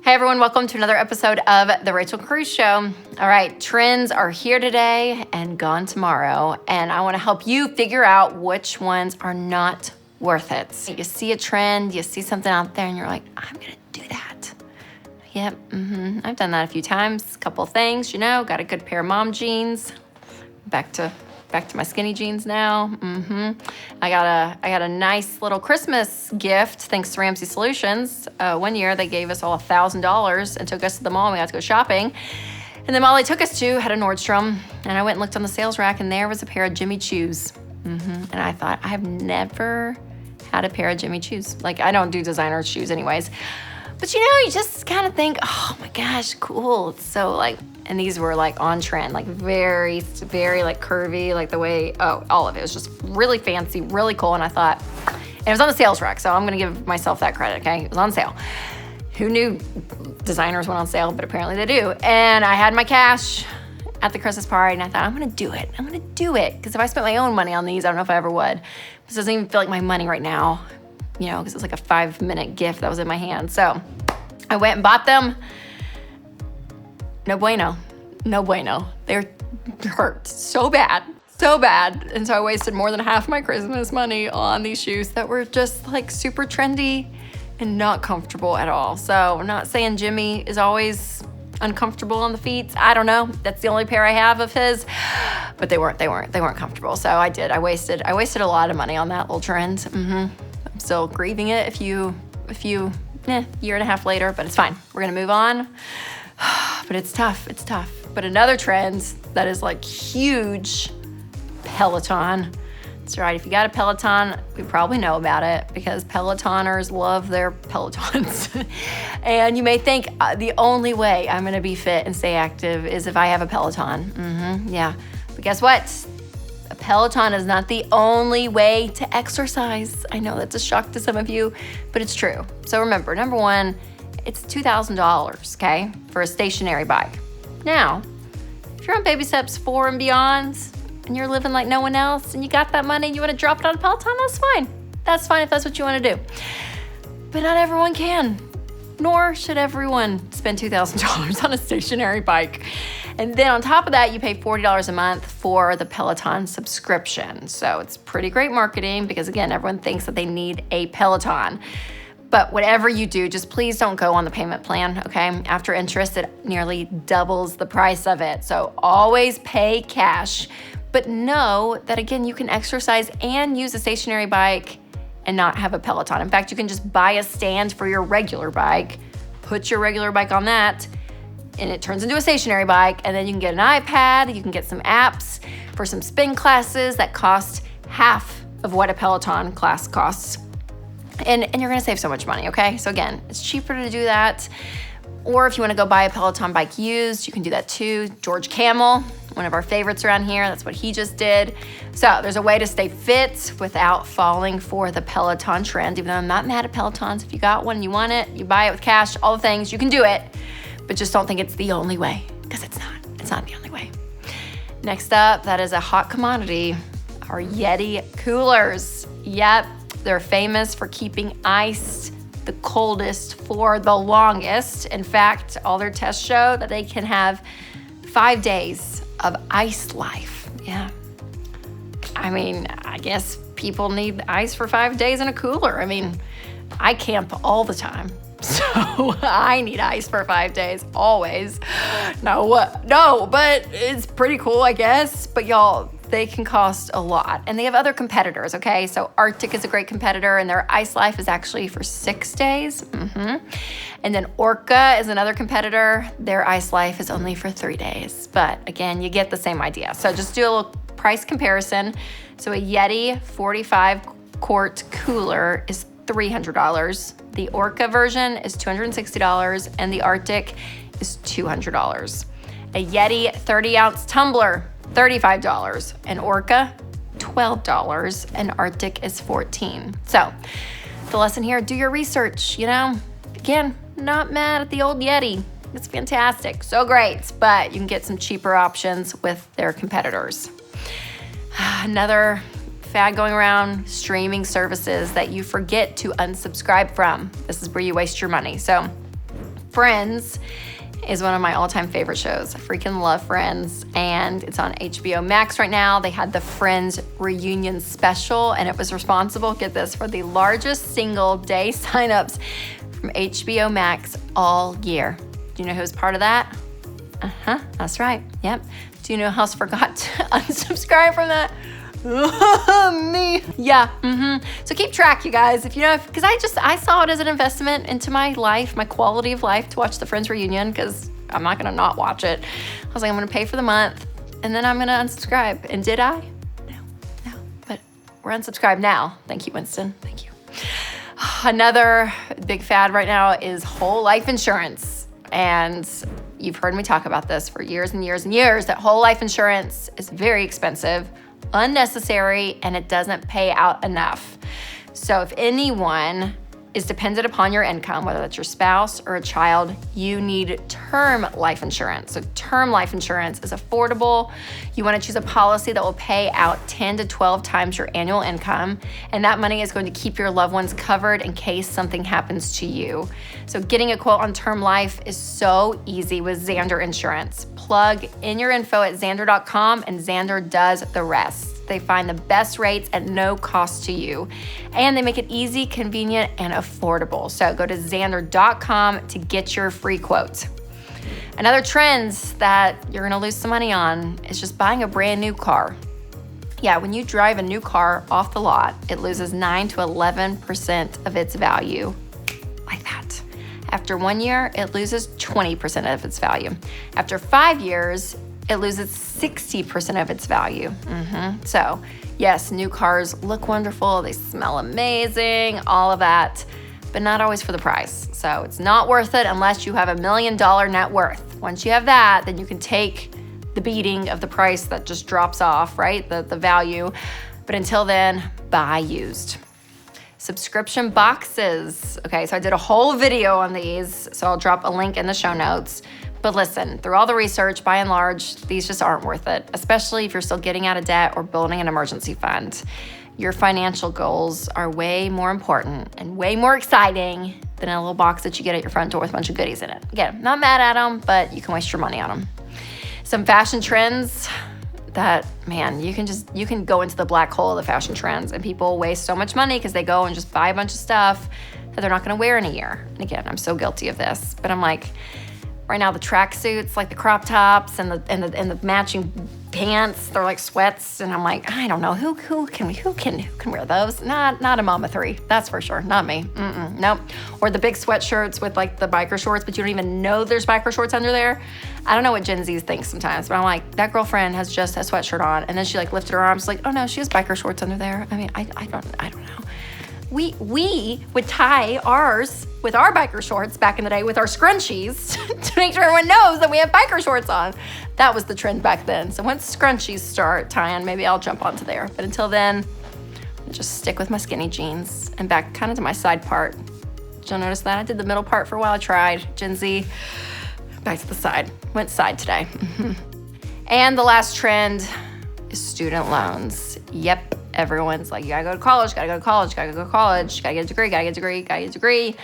Hey everyone, welcome to another episode of The Rachel Cruze Show. All right, trends are here today and gone tomorrow, and I wanna help you figure out which ones are not worth it. You see a trend, you see something out there and you're like, I'm gonna do that. Yep, I've done that a few times. A couple of things, got a good pair of mom jeans. Back to my skinny jeans now. I got a nice little Christmas gift thanks to Ramsey Solutions. One year they gave us all $1,000 and took us to the mall and we got to go shopping. And the mall they took us to had a Nordstrom, and I went and looked on the sales rack and there was a pair of Jimmy Choos. And I thought, I have never had a pair of Jimmy Choos. Like, I don't do designer shoes anyways. But you just kind of think, oh my gosh, cool. It's so like, and these were like on trend, like very, very like curvy, like the way, all of it was just really fancy, really cool. And I thought, and it was on the sales rack, so I'm gonna give myself that credit, okay? It was on sale. Who knew designers went on sale, but apparently they do. And I had my cash at the Christmas party and I thought, I'm gonna do it. I'm gonna do it. Because if I spent my own money on these, I don't know if I ever would. This doesn't even feel like my money right now, because it's like a 5-minute gift that was in my hand. So I went and bought them. No bueno. They hurt so bad. And so I wasted more than half my Christmas money on these shoes that were just like super trendy and not comfortable at all. So I'm not saying Jimmy is always uncomfortable on the feet. I don't know. That's the only pair I have of his, but they weren't comfortable. So I wasted a lot of money on that little trend. I'm still grieving it a year and a half later, but it's fine. We're gonna move on. But it's tough. But another trend that is like huge, Peloton. That's right, if you got a Peloton, we probably know about it because Pelotoners love their Pelotons. And you may think the only way I'm gonna be fit and stay active is if I have a Peloton. Yeah, but guess what? A Peloton is not the only way to exercise. I know that's a shock to some of you, but it's true. So remember, number one, it's $2,000, okay, for a stationary bike. Now, if you're on baby steps 4 and beyond, and you're living like no one else, and you got that money, and you want to drop it on a Peloton, that's fine. That's fine if that's what you want to do. But not everyone can, nor should everyone spend $2,000 on a stationary bike. And then on top of that, you pay $40 a month for the Peloton subscription. So it's pretty great marketing because, again, everyone thinks that they need a Peloton. But whatever you do, just please don't go on the payment plan, okay? After interest, it nearly doubles the price of it. So always pay cash, but know that, again, you can exercise and use a stationary bike and not have a Peloton. In fact, you can just buy a stand for your regular bike, put your regular bike on that, and it turns into a stationary bike, and then you can get an iPad, you can get some apps for some spin classes that cost half of what a Peloton class costs. And you're gonna save so much money, okay? So again, it's cheaper to do that. Or if you wanna go buy a Peloton bike used, you can do that too. George Camel, one of our favorites around here, that's what he just did. So there's a way to stay fit without falling for the Peloton trend, even though I'm not mad at Pelotons. If you got one and you want it, you buy it with cash, all the things, you can do it. But just don't think it's the only way, because it's not the only way. Next up, that is a hot commodity, our Yeti Coolers. Yep. They're famous for keeping ice the coldest for the longest. In fact, all their tests show that they can have 5 days of ice life. Yeah. I mean, I guess people need ice for 5 days in a cooler. I mean, I camp all the time, so I need ice for 5 days, always. No, but it's pretty cool, I guess. But y'all, they can cost a lot. And they have other competitors, okay? So Arctic is a great competitor and their ice life is actually for 6 days. And then Orca is another competitor. Their ice life is only for 3 days. But again, you get the same idea. So just do a little price comparison. So a Yeti 45-quart cooler is $300. The Orca version is $260 and the Arctic is $200. A Yeti 30-ounce tumbler, $35, and Orca, $12, and Arctic is $14. So the lesson here, do your research, Again, not mad at the old Yeti. It's fantastic, so great, but you can get some cheaper options with their competitors. Another fad going around, streaming services that you forget to unsubscribe from. This is where you waste your money. So Friends is one of my all-time favorite shows. I freaking love Friends, and it's on HBO Max right now. They had the Friends reunion special, and it was responsible, get this, for the largest single day signups from HBO Max all year. Do you know who was part of that? That's right, yep. Do you know who else forgot to unsubscribe from that? Me. Yeah, So keep track, you guys, if you know, because I saw it as an investment into my life, my quality of life, to watch the Friends reunion, because I'm not gonna not watch it. I was like, I'm gonna pay for the month, and then I'm gonna unsubscribe. And did I? No, but we're unsubscribed now. Thank you, Winston, thank you. Another big fad right now is whole life insurance. And you've heard me talk about this for years and years and years, that whole life insurance is very expensive, unnecessary, and it doesn't pay out enough. So if anyone is dependent upon your income, whether that's your spouse or a child, you need term life insurance. So term life insurance is affordable. You want to choose a policy that will pay out 10 to 12 times your annual income, and that money is going to keep your loved ones covered in case something happens to you. So getting a quote on term life is so easy with Zander Insurance. Plug in your info at Zander.com, and Zander does the rest. They find the best rates at no cost to you, and they make it easy, convenient, and affordable. So go to Zander.com to get your free quote. Another trend that you're gonna lose some money on is just buying a brand new car. Yeah, when you drive a new car off the lot, it loses 9 to 11% of its value, like that. After 1 year, it loses 20% of its value. After 5 years, it loses 60% of its value. So yes, new cars look wonderful, they smell amazing, all of that, but not always for the price. So it's not worth it unless you have $1 million net worth. Once you have that, then you can take the beating of the price that just drops off, right? The value. But until then, buy used. Subscription boxes. Okay, so I did a whole video on these, so I'll drop a link in the show notes. But listen, through all the research, by and large, these just aren't worth it, especially if you're still getting out of debt or building an emergency fund. Your financial goals are way more important and way more exciting than a little box that you get at your front door with a bunch of goodies in it. Again, not mad at them, but you can waste your money on them. Some fashion trends that, man, you can go into the black hole of the fashion trends, and people waste so much money because they go and just buy a bunch of stuff that they're not gonna wear in a year. And again, I'm so guilty of this, but I'm like, right now, the tracksuits, like the crop tops and the matching pants, they're like sweats, and I'm like, I don't know, who can wear those? Not a mama 3, that's for sure, not me. Nope. Or the big sweatshirts with like the biker shorts, but you don't even know there's biker shorts under there. I don't know what Gen Z thinks sometimes, but I'm like, that girlfriend has just a sweatshirt on, and then she like lifted her arms, like, oh no, she has biker shorts under there. I mean, I don't know. We would tie ours with our biker shorts back in the day with our scrunchies to make sure everyone knows that we have biker shorts on. That was the trend back then. So once scrunchies start tying, maybe I'll jump onto there. But until then, I'll just stick with my skinny jeans and back kind of to my side part. Did you notice that? I did the middle part for a while. I tried. Gen Z, back to the side. Went side today. And the last trend is student loans. Yep. Everyone's like, you gotta go to college, gotta go to college, gotta go to college, gotta get a degree, gotta get a degree, gotta get a degree.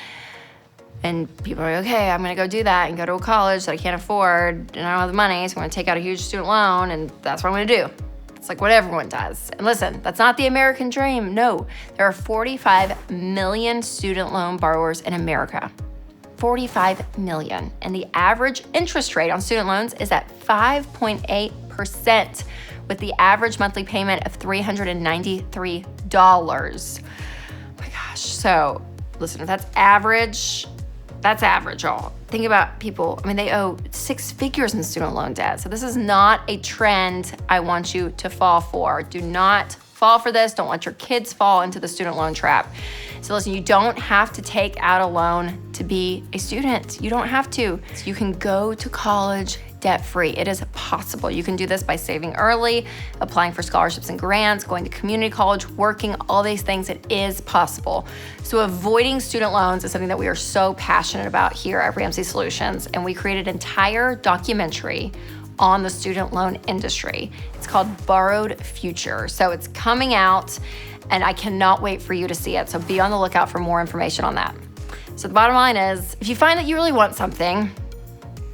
And people are like, okay, I'm gonna go do that and go to a college that I can't afford, and I don't have the money, so I'm gonna take out a huge student loan, and that's what I'm gonna do. It's like what everyone does. And listen, that's not the American dream. No, there are 45 million student loan borrowers in America. 45 million. And the average interest rate on student loans is at 5.8%. with the average monthly payment of $393. Oh my gosh. So listen, if that's average, y'all. Think about people, I mean, they owe 6 figures in student loan debt. So this is not a trend I want you to fall for. Do not fall for this. Don't let your kids fall into the student loan trap. So listen, you don't have to take out a loan to be a student. You don't have to. So you can go to college debt-free. It is possible. You can do this by saving early, applying for scholarships and grants, going to community college, working, all these things. It is possible. So avoiding student loans is something that we are so passionate about here at Ramsey Solutions, and we created an entire documentary on the student loan industry. It's called Borrowed Future. So it's coming out, and I cannot wait for you to see it. So be on the lookout for more information on that. So the bottom line is, if you find that you really want something,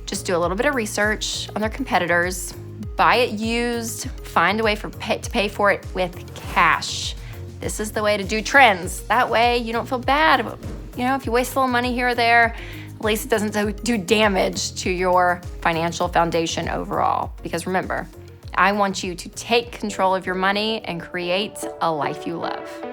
just do a little bit of research on their competitors, buy it used, find a way to pay for it with cash. This is the way to do trends. That way you don't feel bad about, if you waste a little money here or there, at least it doesn't do damage to your financial foundation overall. Because remember, I want you to take control of your money and create a life you love.